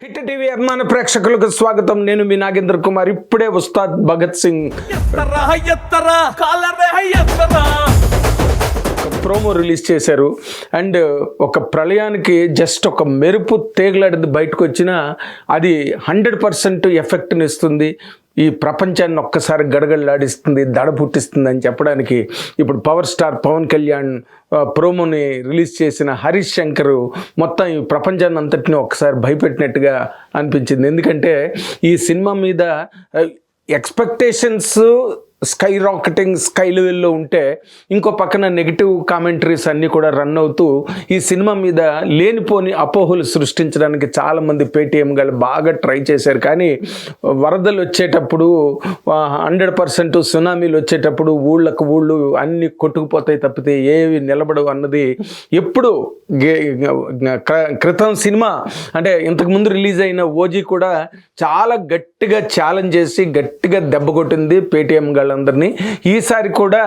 Hit TV అభిమాన ప్రేక్షకులకు స్వాగతం. నేను మీ నాగేంద్ర కుమార్. ఇప్పుడే ఉస్తాద్ భగత్ సింగ్ ప్రోమో రిలీజ్ చేశారు. అండ్ ఒక ప్రళయానికి జస్ట్ ఒక మెరుపు తేగలాడింది బయటకు వచ్చినా అది 100% ఎఫెక్ట్ని ఇస్తుంది, ఈ ప్రపంచాన్ని ఒక్కసారి గడగడలాడిస్తుంది, దడ పుట్టిస్తుంది అని చెప్పడానికి ఇప్పుడు పవర్ స్టార్ పవన్ కళ్యాణ్ ప్రోమోని రిలీజ్ చేసిన హరీష్ శంకర్ మొత్తం ఈ ప్రపంచాన్ని అంతటిని ఒక్కసారి భయపెట్టినట్టుగా అనిపించింది. ఎందుకంటే ఈ సినిమా మీద ఎక్స్పెక్టేషన్స్ స్కై రాకెటింగ్ స్కై లెవెల్లో ఉంటే ఇంకో పక్కన నెగిటివ్ కామెంటరీస్ అన్నీ కూడా రన్ అవుతూ ఈ సినిమా మీద లేనిపోని అపోహలు సృష్టించడానికి చాలామంది పేటీఎం గారు బాగా ట్రై చేశారు. కానీ వరదలు వచ్చేటప్పుడు 100% సునామీలు వచ్చేటప్పుడు ఊళ్ళు అన్నీ కొట్టుకుపోతాయి తప్పితే ఏవి నిలబడవు అన్నది ఎప్పుడు క్రితం సినిమా అంటే ఇంతకుముందు రిలీజ్ అయిన ఓజీ కూడా చాలా గట్టిగా ఛాలెంజ్ చేసి గట్టిగా దెబ్బ కొట్టింది పేటీఎం అందరినీ. ఈసారి కూడా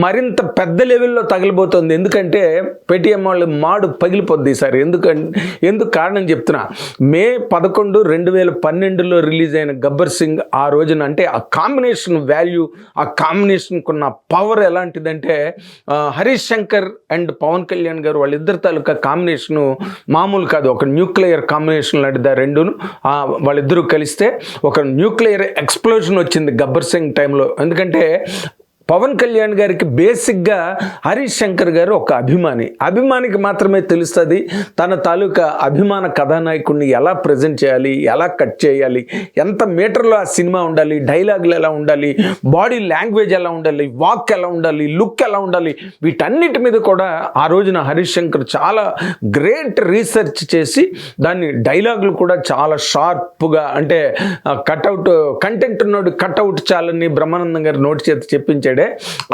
మరింత పెద్ద లెవెల్లో తగిలిపోతుంది. ఎందుకంటే పేటీఎం వాళ్ళు మాడు పగిలిపోద్ది ఈసారి. ఎందుకు కారణం చెప్తున్నా. మే 11, 2012లో రిలీజ్ అయిన గబ్బర్ సింగ్ ఆ రోజున అంటే ఆ కాంబినేషన్ వాల్యూ, ఆ కాంబినేషన్కి ఉన్న పవర్ ఎలాంటిదంటే హరీష్ శంకర్ అండ్ పవన్ కళ్యాణ్ గారు వాళ్ళిద్దరి తాలూకా కాంబినేషను మామూలు కాదు. ఒక న్యూక్లియర్ కాంబినేషన్ లాంటిది రెండును. వాళ్ళిద్దరూ కలిస్తే ఒక న్యూక్లియర్ ఎక్స్ప్లోజన్ వచ్చింది గబ్బర్ సింగ్ టైంలో. ఎందుకంటే పవన్ కళ్యాణ్ గారికి బేసిక్గా హరీష్ శంకర్ గారు ఒక అభిమానికి మాత్రమే తెలుస్తుంది తన తాలూకా అభిమాన కథానాయకుడిని ఎలా ప్రజెంట్ చేయాలి, ఎలా కట్ చేయాలి, ఎంత మీటర్లో ఆ సినిమా ఉండాలి, డైలాగులు ఎలా ఉండాలి, బాడీ లాంగ్వేజ్ ఎలా ఉండాలి, వాక్ ఎలా ఉండాలి, లుక్ ఎలా ఉండాలి, వీటన్నిటి మీద కూడా ఆ రోజున హరీష్ శంకర్ చాలా గ్రేట్ రీసెర్చ్ చేసి దాన్ని డైలాగులు కూడా చాలా షార్ప్గా అంటే కట్అవుట్ కంటెంట్ ఉన్నోడు కట్అవుట్ చాలని బ్రహ్మానందం గారు నోటి చేత చెప్పించాడు.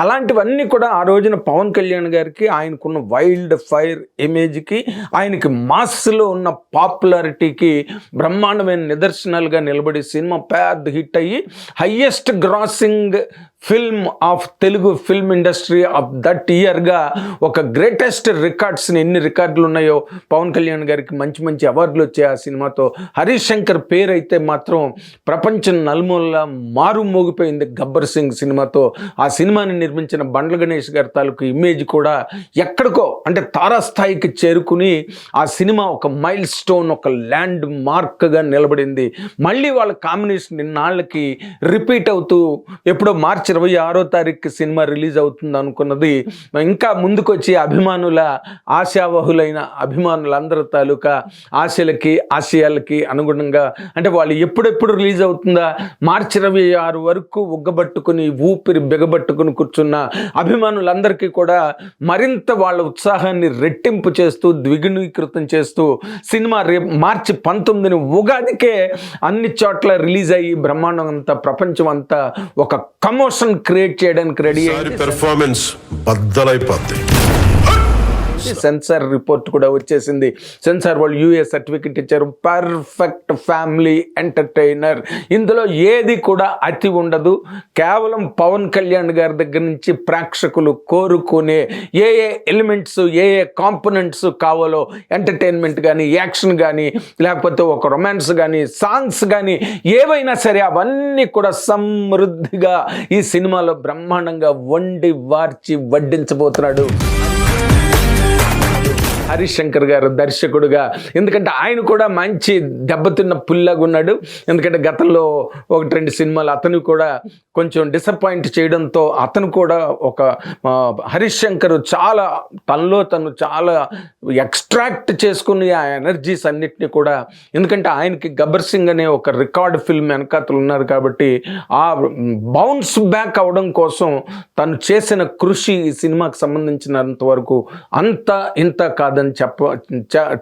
అలాంటివన్నీ కూడా ఆ రోజున పవన్ కళ్యాణ్ గారికి ఆయనకున్న వైల్డ్ ఫైర్ ఇమేజ్కి, ఆయనకి మాస్లో ఉన్న పాపులారిటీకి బ్రహ్మాండమైన నిదర్శనాలుగా నిలబడి సినిమా పెద్ద హిట్ అయ్యి highest grossing film of Telugu film industry of that ఇయర్గా ఒక గ్రేటెస్ట్ రికార్డ్స్ని ఎన్ని రికార్డులు ఉన్నాయో పవన్ కళ్యాణ్ గారికి మంచి అవార్డులు వచ్చాయి ఆ సినిమాతో. హరీష్ శంకర్ పేరు అయితే మాత్రం ప్రపంచం నలుమూలలా మారుమోగిపోయింది గబ్బర్ సింగ్ సినిమాతో. ఆ సినిమాని నిర్మించిన బండ్ల గణేష్ గారి తాలూకు ఇమేజ్ కూడా ఎక్కడికో అంటే తారాస్థాయికి చేరుకుని ఆ సినిమా ఒక మైల్ స్టోన్, ఒక ల్యాండ్ మార్క్గా నిలబడింది. మళ్ళీ వాళ్ళ కాంబినేషన్ ఇన్నాళ్ళకి రిపీట్ అవుతూ ఎప్పుడో మార్చి 26వ తారీఖు సినిమా రిలీజ్ అవుతుంది అనుకున్నది ఇంకా ముందుకొచ్చి అభిమానుల ఆశావహులైన అభిమానులందరి తాలూకా ఆశలకి ఆశయాలకి అనుగుణంగా అంటే వాళ్ళు ఎప్పుడెప్పుడు రిలీజ్ అవుతుందా మార్చి 26 వరకు ఉగ్గబట్టుకుని ఊపిరి బిగబట్టుకుని కూర్చున్న అభిమానులందరికీ కూడా మరింత వాళ్ళ ఉత్సాహాన్ని రెట్టింపు చేస్తూ ద్విగుణీకృతం చేస్తూ సినిమా మార్చి 19 ఉగాదికే అన్ని చోట్ల రిలీజ్ అయ్యి బ్రహ్మాండం అంతా ప్రపంచం అంతా ఒక కమోషన్ క్రియేట్ చేయడానికి రెడీ అయ్యింది. పెర్ఫార్మెన్స్ బద్దలైపోద్ది. సెన్సార్ రిపోర్ట్ కూడా వచ్చేసింది. సెన్సార్ వాళ్ళు యూఏ సర్టిఫికెట్ ఇచ్చారు. Perfect family entertainer. ఇందులో ఏది కూడా అతి ఉండదు. కేవలం పవన్ కళ్యాణ్ గారి దగ్గర నుంచి ప్రేక్షకులు కోరుకునే ఏ ఎలిమెంట్స్, ఏ కాంపోనెంట్స్ కావాలో ఎంటర్టైన్మెంట్ కానీ, యాక్షన్ కానీ, లేకపోతే ఒక రొమాన్స్ కానీ, సాంగ్స్ కానీ ఏవైనా సరే అవన్నీ కూడా సమృద్ధిగా ఈ సినిమాలో బ్రహ్మాండంగా వండి వార్చి వడ్డించబోతున్నాడు హరీష్ శంకర్ గారు దర్శకుడుగా. ఎందుకంటే ఆయన కూడా మంచి దెబ్బతిన్న పుల్లాగా ఉన్నాడు. ఎందుకంటే గతంలో 1-2 సినిమాలు అతను కూడా కొంచెం డిసప్పాయింట్ చేయడంతో అతను కూడా ఒక హరీష్ శంకర్ చాలా తనలో తను చాలా ఎక్స్ట్రాక్ట్ చేసుకుని ఆ ఎనర్జీస్ అన్నిటినీ కూడా, ఎందుకంటే ఆయనకి గబ్బర్ సింగ్ అనే ఒక రికార్డ్ ఫిల్మ్ వెనకాతలు ఉన్నారు కాబట్టి ఆ బౌన్స్ బ్యాక్ అవడం కోసం తను చేసిన కృషి ఈ సినిమాకి సంబంధించినంత వరకు అంత ఇంత కాదని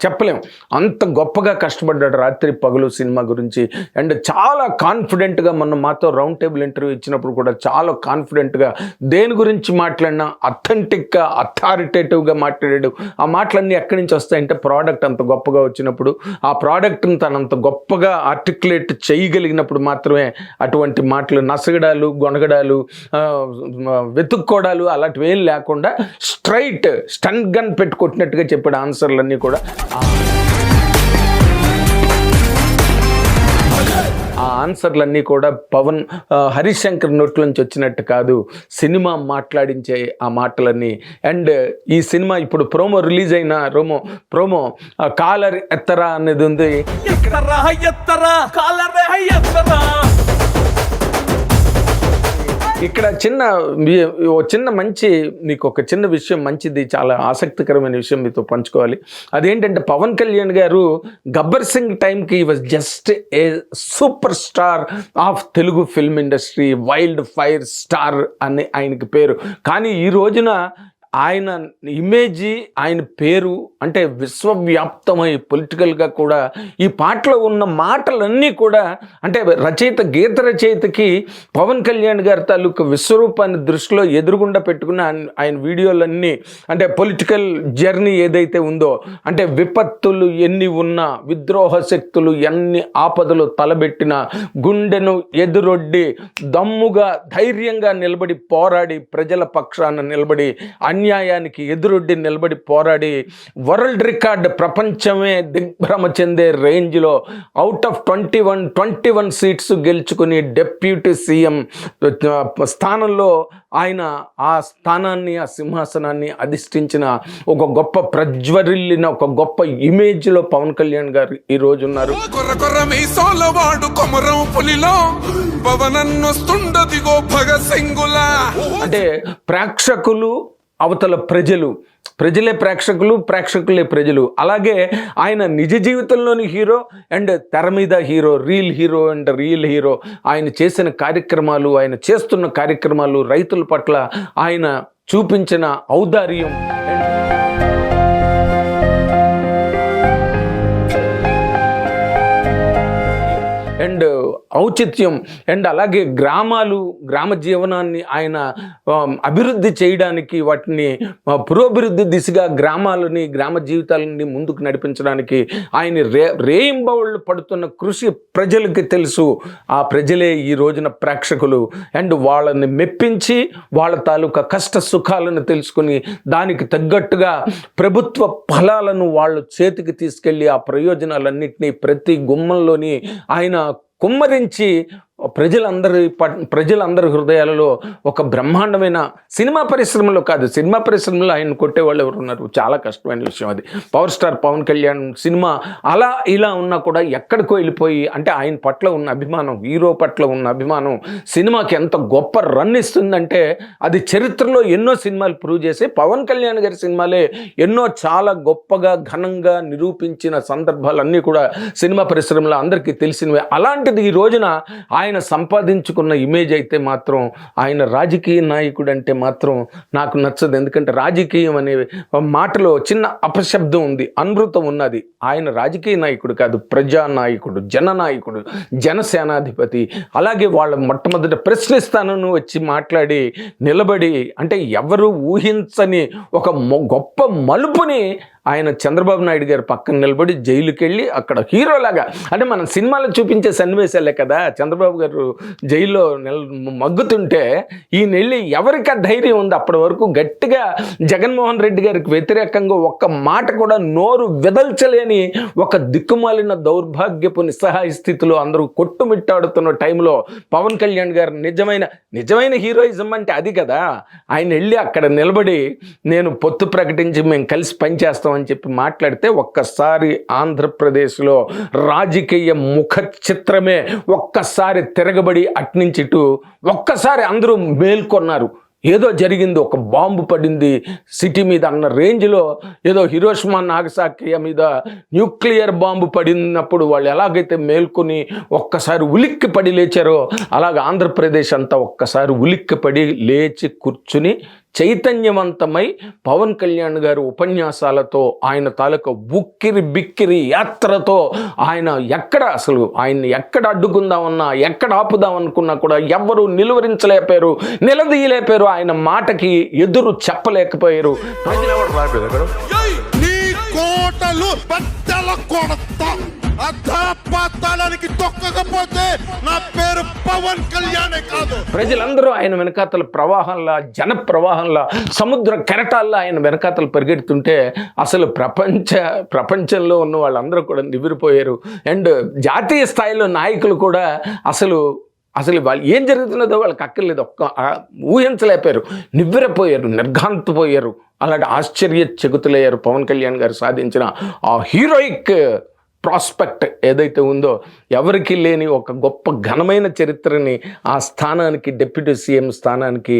చెప్పలేం. అంత గొప్పగా కష్టపడ్డాడు రాత్రి పగలు సినిమా గురించి. అండ్ చాలా కాన్ఫిడెంట్గా మొన్న మాతో రౌండ్ టేబుల్ ఇంటర్వ్యూ ఇచ్చినప్పుడు కూడా చాలా కాన్ఫిడెంట్గా దేని గురించి మాట్లాడినా అథెంటిక్గా అథారిటేటివ్గా మాట్లాడాడు. ఆ మాటలన్నీ ఎక్కడి నుంచి వస్తాయంటే ప్రోడక్ట్ అంత గొప్పగా వచ్చినప్పుడు, ఆ ప్రోడక్ట్ని తను అంత గొప్పగా ఆర్టికులేట్ చేయగలిగినప్పుడు మాత్రమే అటువంటి మాటలు నసగడాలు, గొనగడాలు, వెతుక్కోవడాలు అలాంటివి ఏం లేకుండా స్ట్రైట్ స్టన్ గన్ పెట్టి కొట్టినట్టుగా చెప్పాడు ఆన్సర్లన్నీ కూడా. ఆ ఆన్సర్లన్నీ కూడా హరీష్ శంకర్ నోట్ల నుంచి వచ్చినట్టు కాదు, సినిమా మాట్లాడించే ఆ మాటలన్నీ. అండ్ ఈ సినిమా ఇప్పుడు ప్రోమో రిలీజ్ అయిన ప్రోమో కాలర్ ఎత్తరా అనేది ఉంది. ఇక్కడ చిన్న మంచి మీకు ఒక చిన్న విషయం, మంచిది, చాలా ఆసక్తికరమైన విషయం మీతో పంచుకోవాలి. అదేంటంటే పవన్ కళ్యాణ్ గారు గబ్బర్ సింగ్ టైంకి was just a super star of Telugu film industry, wild fire star అని ఆయనకి పేరు. కానీ ఈ రోజున ఆయన ఇమేజ్, ఆయన పేరు అంటే విశ్వవ్యాప్తమై పొలిటికల్గా కూడా ఈ పాటలో ఉన్న మాటలన్నీ కూడా అంటే గీత రచయితకి పవన్ కళ్యాణ్ గారి తాలూకు విశ్వరూపాన్ని దృష్టిలో ఎదురుగుండా పెట్టుకున్న ఆయన వీడియోలన్నీ అంటే పొలిటికల్ జర్నీ ఏదైతే ఉందో, అంటే విపత్తులు ఎన్ని ఉన్నా, విద్రోహ శక్తులు ఎన్ని ఆపదలు తలబెట్టిన, గుండెను ఎదురొడ్డి దమ్ముగా ధైర్యంగా నిలబడి పోరాడి, ప్రజల పక్షాన నిలబడి, అన్యాయానికి ఎదురొడ్డి నిలబడి పోరాడి వరల్డ్ రికార్డ్, ప్రపంచమే దిగ్భ్రమ చెందే రేంజ్లో అవుట్ ఆఫ్ 21 సీట్స్ గెలుచుకుని డిప్యూటీ సీఎం స్థానంలో ఆయన ఆ స్థానాన్ని, ఆ సింహాసనాన్ని అధిష్ఠించిన ఒక గొప్ప ప్రజ్వరిల్లిన ఒక గొప్ప ఇమేజ్లో పవన్ కళ్యాణ్ గారు ఈ రోజు ఉన్నారు. అంటే ప్రేక్షకులు అవతల ప్రజలే ప్రేక్షకులు, ప్రేక్షకులే ప్రజలు. అలాగే ఆయన నిజ జీవితంలోని హీరో అండ్ తెర మీద హీరో, రియల్ హీరో. ఆయన చేసిన కార్యక్రమాలు, ఆయన చేస్తున్న కార్యక్రమాలు, రైతుల పట్ల ఆయన చూపించిన ఔదార్యం అండ్ ఔచిత్యం అండ్ అలాగే గ్రామ జీవనాన్ని ఆయన అభివృద్ధి చేయడానికి, వాటిని పురోభివృద్ధి దిశగా గ్రామ జీవితాలని ముందుకు నడిపించడానికి ఆయన రేయింబవళ్ళు పడుతున్న కృషి ప్రజలకి తెలుసు. ఆ ప్రజలే ఈ రోజున ప్రేక్షకులు. అండ్ వాళ్ళని మెప్పించి వాళ్ళ తాలూకా కష్ట సుఖాలను తెలుసుకుని దానికి తగ్గట్టుగా ప్రభుత్వ ఫలాలను వాళ్ళు చేతికి తీసుకెళ్ళి ఆ ప్రయోజనాలన్నింటినీ ప్రతి గుమ్మంలోని ఆయన కుమ్మరించి ప్రజలందరి హృదయాలలో ఒక బ్రహ్మాండమైన సినిమా పరిశ్రమలో ఆయన కొట్టేవాళ్ళు ఎవరు ఉన్నారు? చాలా కష్టమైన విషయం అది. Power star Pawan Kalyan cinema అలా ఇలా ఉన్నా కూడా ఎక్కడికో వెళ్ళిపోయి, అంటే ఆయన పట్ల ఉన్న అభిమానం, హీరో పట్ల ఉన్న అభిమానం సినిమాకి ఎంత గొప్ప రన్ ఇస్తుందంటే అది చరిత్రలో ఎన్నో సినిమాలు ప్రూవ్ చేసి, పవన్ కళ్యాణ్ గారి సినిమాలే ఎన్నో చాలా గొప్పగా ఘనంగా నిరూపించిన సందర్భాలన్నీ కూడా సినిమా పరిశ్రమలో అందరికీ తెలిసినవే. అలాంటిది ఈ రోజున ఆయన సంపాదించుకున్న ఇమేజ్ అయితే మాత్రం, ఆయన రాజకీయ నాయకుడు అంటే మాత్రం నాకు నచ్చదు. ఎందుకంటే రాజకీయం అనే మాటలో చిన్న అపశబ్దం ఉంది, అనృతం ఉన్నది. ఆయన రాజకీయ నాయకుడు కాదు, ప్రజానాయకుడు, జననాయకుడు, జనసేనాధిపతి. అలాగే వాళ్ళ మొట్టమొదటి ప్రశ్నిస్తానని వచ్చి మాట్లాడి నిలబడి, అంటే ఎవరు ఊహించని ఒక గొప్ప మలుపుని ఆయన చంద్రబాబు నాయుడు గారు పక్కన నిలబడి జైలుకి వెళ్ళి అక్కడ హీరోలాగా, అంటే మనం సినిమాలో చూపించే సన్నివేశాలే కదా, చంద్రబాబు గారు జైల్లో మగ్గుతుంటే ఈయన వెళ్ళి ఎవరికి ధైర్యం ఉంది అప్పటి వరకు గట్టిగా జగన్మోహన్ రెడ్డి గారికి వ్యతిరేకంగా ఒక్క మాట కూడా నోరు వెదల్చలేని ఒక దిక్కుమాలిన దౌర్భాగ్యపు నిస్సహాయ స్థితిలో అందరూ కొట్టుమిట్టాడుతున్న టైంలో పవన్ కళ్యాణ్ గారు నిజమైన హీరోయిజం అంటే అది కదా. ఆయన వెళ్ళి అక్కడ నిలబడి నేను పొత్తు ప్రకటించి మేము కలిసి పనిచేస్తాం అని చెప్పి మాట్లాడితే ఒక్కసారి ఆంధ్రప్రదేశ్లో రాజకీయ ముఖ చిత్రమే ఒక్కసారి తిరగబడి అట్నుంచి ఇటు ఒక్కసారి అందరూ మేల్కొన్నారు. ఏదో జరిగింది, ఒక బాంబు పడింది సిటీ మీద అన్న రేంజ్లో, ఏదో హిరోషిమా నాగసాకి మీద న్యూక్లియర్ బాంబు పడినప్పుడు వాళ్ళు ఎలాగైతే మేల్కొని ఒక్కసారి ఉలిక్కి పడి లేచారో, అలాగ ఆంధ్రప్రదేశ్ అంతా ఒక్కసారి ఉలిక్కి పడి లేచి కూర్చుని చైతన్యవంతమై పవన్ కళ్యాణ్ గారు ఉపన్యాసాలతో, ఆయన తాలూకా ఉక్కిరి బిక్కిరి యాత్రతో ఆయన ఎక్కడ అడ్డుకుందామన్నా, ఎక్కడ ఆపుదామనుకున్నా కూడా ఎవ్వరూ నిలువరించలేపారు, నిలదీయలేపారు, ఆయన మాటకి ఎదురు చెప్పలేకపోయారు. అధపాతాళానికి తొక్కకపోతే నా పేరు పవన్ కళ్యాణే కాదు. ప్రజలందరూ ఆయన వెనకాతల ప్రవాహంలా, జన ప్రవాహంలా, సముద్ర కెరటాల్లో ఆయన వెనకాతలు పరిగెడుతుంటే అసలు ప్రపంచంలో ఉన్న వాళ్ళందరూ కూడా నివ్వెరపోయారు. అండ్ జాతీయ స్థాయిలో నాయకులు కూడా అసలు వాళ్ళు ఏం జరుగుతున్నదో వాళ్ళకి అక్కర్లేదు, ఊహించలేకపోయారు, నివ్వెరపోయారు, నిర్ఘాంతపోయారు. అలాంటి ఆశ్చర్యచకితులయ్యారు పవన్ కళ్యాణ్ గారు సాధించిన ఆ హీరోయిక్ ప్రాస్పెక్ట్ ఏదైతే ఉందో, ఎవరికి లేని ఒక గొప్ప ఘనమైన చరిత్రని ఆ స్థానానికి, డిప్యూటీ సీఎం స్థానానికి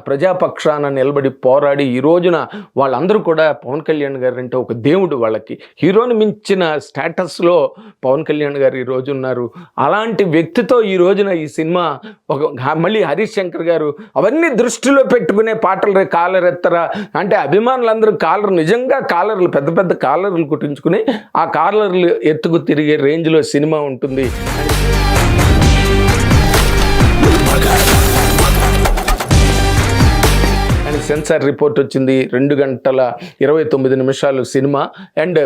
ప్రజాపక్షాన నిలబడి పోరాడి ఈ రోజున వాళ్ళందరూ కూడా పవన్ కళ్యాణ్ గారు అంటే ఒక దేవుడు వాళ్ళకి. హీరోని మించిన స్టేటస్లో పవన్ కళ్యాణ్ గారు ఈ రోజు ఉన్నారు. అలాంటి వ్యక్తితో ఈ రోజున ఈ సినిమా మళ్ళీ హరీష్ శంకర్ గారు అవన్నీ దృష్టిలో పెట్టుకునే పాటలు కాలరెత్తరా అంటే అభిమానులందరూ నిజంగా కాలర్లు, పెద్ద పెద్ద కాలర్లు కుట్టించుకుని ఆ కార్లర్లు ఎత్తుకు తిరిగే రేంజ్లో సినిమా ఉంటుంది. అండ్ సెన్సార్ రిపోర్ట్ వచ్చింది, 2 గంటల 29 నిమిషాలు cinema. And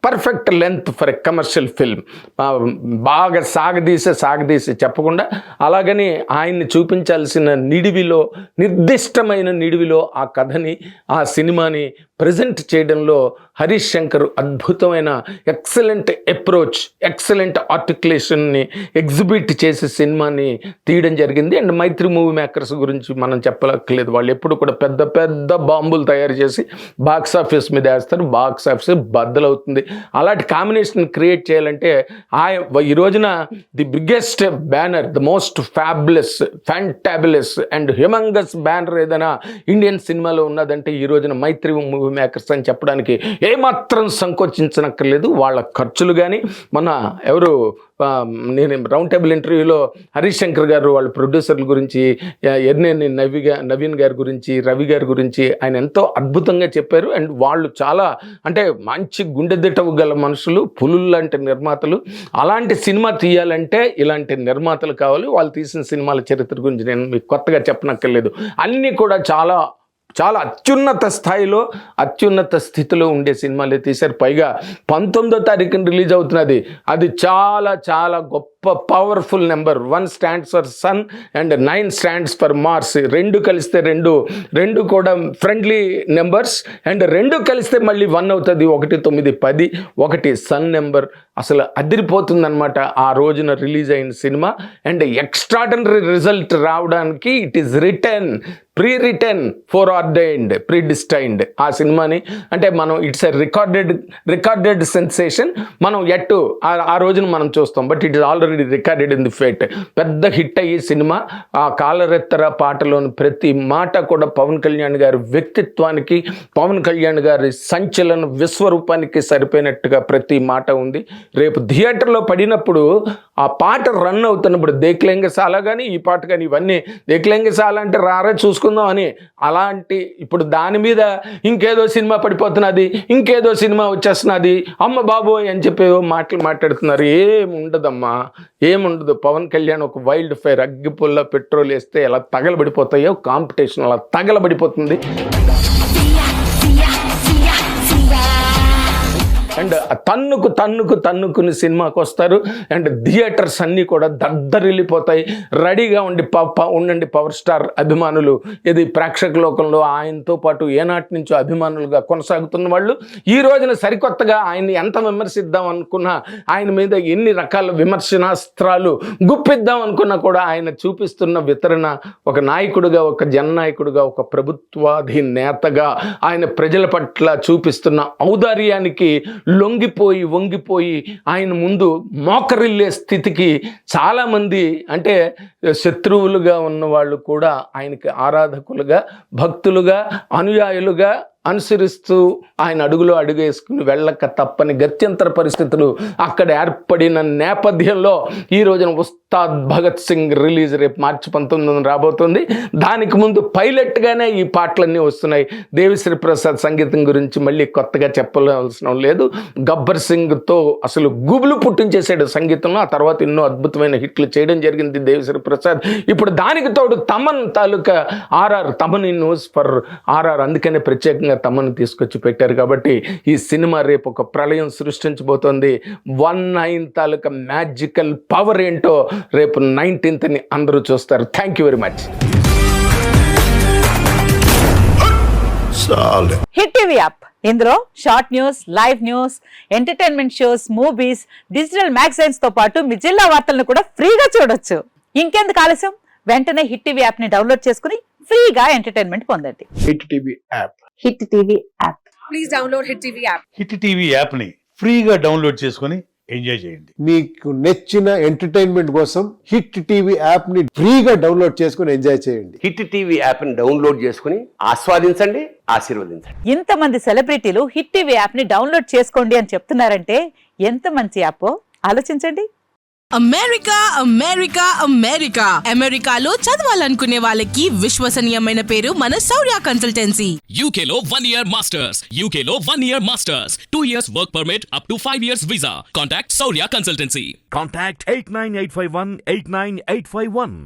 perfect length for a commercial film. బాగా సాగదీసి చెప్పకుండా, అలాగని ఆయన్ని చూపించాల్సిన నిర్దిష్టమైన నిడివిలో ఆ కథని, ఆ సినిమాని ప్రజెంట్ చేయడంలో హరీష్ శంకర్ అద్భుతమైన ఎక్సలెంట్ అప్రోచ్, ఎక్సలెంట్ ఆర్టికులేషన్ని ఎగ్జిబిట్ చేసే సినిమాని తీయడం జరిగింది. అండ్ మైత్రి మూవీ మేకర్స్ గురించి మనం చెప్పలేదు. వాళ్ళు ఎప్పుడు కూడా పెద్ద పెద్ద బాంబులు తయారు చేసి బాక్స్ ఆఫీస్ మీద వేస్తారు, బాక్స్ ఆఫీస్ బద్దలవుతుంది. అలాంటి కాంబినేషన్ క్రియేట్ చేయాలంటే ఈ రోజున the biggest banner, the most fantabulous and humongous banner ఏదైనా ఇండియన్ సినిమాలో ఉన్నదంటే ఈ రోజున మైత్రి మూవీ మేకర్స్ అని చెప్పడానికి ఏమాత్రం సంకోచించనక్కర్లేదు. వాళ్ళ ఖర్చులు కానీ, నేను రౌండ్ టేబుల్ ఇంటర్వ్యూలో హరీష్ శంకర్ గారు వాళ్ళ ప్రొడ్యూసర్ల గురించి, ఎర్నేని నవీన్ గారి గురించి, రవి గారి గురించి ఆయన ఎంతో అద్భుతంగా చెప్పారు. అండ్ వాళ్ళు చాలా అంటే మంచి గుండెదిట్టవు గల మనుషులు, పులులు లాంటి నిర్మాతలు. అలాంటి సినిమా తీయాలంటే ఇలాంటి నిర్మాతలు కావాలి. వాళ్ళు తీసిన సినిమాల చరిత్ర గురించి నేను మీకు కొత్తగా చెప్పనక్కర్లేదు. అన్నీ కూడా చాలా అత్యున్నత స్థాయిలో, అత్యున్నత స్థితిలో ఉండే సినిమాలే తీశారు. పైగా 19వ తారీఖున రిలీజ్ అవుతున్నది. అది చాలా గొప్ప powerful number. 1 stands for sun and 9 stands for Mars. 2 కలిస్తే రెండు కూడా ఫ్రెండ్లీ నెంబర్స్. అండ్ 2 కలిస్తే మళ్ళీ 1 అవుతుంది. 1 9 10, 1 సన్ నెంబర్. అసలు అదిరిపోతుందన్నమాట ఆ రోజున రిలీజ్ అయిన సినిమా. అండ్ ఎక్స్ట్రాడినరీ రిజల్ట్ రావడానికి ఇట్ ఈస్ ప్రీడిస్టైన్డ్ ఆ సినిమాని. అంటే మనం ఇట్స్ ఎ రికార్డెడ్ సెన్సేషన్. మనం ఆ రోజున మనం చూస్తాం, but it is already recorded in the fate. పెద్ద హిట్ అయ్యే సినిమా. ఆ కాలరెత్తర పాటలోని ప్రతి మాట కూడా పవన్ కళ్యాణ్ గారి వ్యక్తిత్వానికి, పవన్ కళ్యాణ్ గారి సంచలన విశ్వరూపానికి సరిపోయినట్టుగా ప్రతి మాట ఉంది. రేపు థియేటర్లో పడినప్పుడు ఆ పాట రన్ అవుతున్నప్పుడు దేక్లేంగసాల కానీ, ఈ పాట కానీ, ఇవన్నీ దేక్లేంగసాల అంటే రారే చూసుకుందాం అని, అలాంటి ఇప్పుడు దాని మీద ఇంకేదో సినిమా పడిపోతున్నది, ఇంకేదో సినిమా వచ్చేస్తున్నది, అమ్మ బాబోయ్ అని చెప్పి మాట్లాడుతున్నారు. ఏముండదమ్మా, ఏముండదు. పవన్ కళ్యాణ్ ఒక వైల్డ్ ఫైర్, అగ్గిపుల్ల పెట్రోల్ వేస్తే ఎలా తగలబడిపోతాయో కాంపిటీషన్ అలా తగలబడిపోతుంది. అండ్ తన్నుకుని సినిమాకి వస్తారు. అండ్ థియేటర్స్ అన్నీ కూడా దద్దరిల్లిపోతాయి. రెడీగా ఉండండి పవర్ స్టార్ అభిమానులు. ఇది ప్రేక్షక లోకంలో ఆయనతో పాటు ఏనాటి నుంచో అభిమానులుగా కొనసాగుతున్న వాళ్ళు ఈ రోజున సరికొత్తగా ఆయన్ని ఎంత విమర్శిద్దాం అనుకున్నా, ఆయన మీద ఎన్ని రకాల విమర్శనాస్త్రాలు గుప్పిద్దాం అనుకున్నా కూడా ఆయన చూపిస్తున్న వితరణ, ఒక నాయకుడిగా, ఒక జననాయకుడిగా, ఒక ప్రభుత్వాధినేతగా ఆయన ప్రజల పట్ల చూపిస్తున్న ఔదార్యానికి వంగిపోయి ఆయన ముందు మోకరిల్లే స్థితికి చాలామంది, అంటే శత్రువులుగా ఉన్న వాళ్ళు కూడా ఆయనకి ఆరాధకులుగా, భక్తులుగా, అనుయాయులుగా అనుసరిస్తూ ఆయన అడుగులో అడుగేసుకుని వెళ్ళక తప్పని గత్యంతర పరిస్థితులు అక్కడ ఏర్పడిన నేపథ్యంలో ఈ రోజున ఉస్తాద్ భగత్ సింగ్ రిలీజ్ రేపు మార్చి 19 రాబోతుంది. దానికి ముందు పైలట్గానే ఈ పాటలన్నీ వస్తున్నాయి. దేవిశ్రీ ప్రసాద్ సంగీతం గురించి మళ్ళీ కొత్తగా చెప్పవలసిన లేదు. గబ్బర్ సింగ్తో అసలు గుబులు పుట్టించేసాడు సంగీతంలో. ఆ తర్వాత ఎన్నో అద్భుతమైన హిట్లు చేయడం జరిగింది దేవిశ్రీ ప్రసాద్. ఇప్పుడు దానికి తోడు తమన్ తాలూకా RR, Thaman news for RR, అందుకనే ప్రత్యేకంగా తమన్ తీసుకొచ్చి పెట్టారు. కాబట్టి ఈ సినిమా రేపు ఒక ప్రళయం సృష్టించబోతోంది. 19 తాలూకా మ్యాజికల్ పవర్ ఏంటో రేపు 19th అందరూ చూస్తారు. Thank you very much. Hit TV app, ఇందులో short news, live news, entertainment shows, movies, digital magazines తో పాటు మీ జిల్లా వార్తలను కూడా ఫ్రీగా చూడొచ్చు. ఇంకెందుకు ఆలస్యం, వెంటనే హిట్ టీవీ యాప్ ని డౌన్లోడ్ చేసుకుని ఫ్రీగా ఎంటర్టైన్మెంట్ పొందండి. Hit TV app. Hit TV app. Please download hit TV app. Hit TV యాప్ని ఫ్రీగా డౌన్లోడ్ చేసుకొని ఎంజాయ్ చేయండి. మీకు నచ్చిన ఎంటర్టైన్మెంట్ కోసం హిట్ టీవీ యాప్ ని ఫ్రీగా డౌన్లోడ్ చేసుకుని ఎంజాయ్ చేయండి. హిట్ టీవీ యాప్ని డౌన్లోడ్ చేసుకుని ఆస్వాదించండి, ఆశీర్వదించండి. ఇంతమంది సెలబ్రిటీలు హిట్ టీవీ యాప్ ని డౌన్లోడ్ చేసుకోండి అని చెప్తున్నారంటే ఎంత మంచి యాప్ ఆలోచించండి. అమెరికా అమెరికా అమెరికా అమెరికాలో చదవాలనుకునే వాళ్ళకి విశ్వసనీయమైన పేరు మన శౌర్య consultancy. UK Law 1 Year Masters. UK Law 1 Year Masters. 2 years work permit up to 5 years visa. Contact Saurya Consultancy. Contact 89851 89851.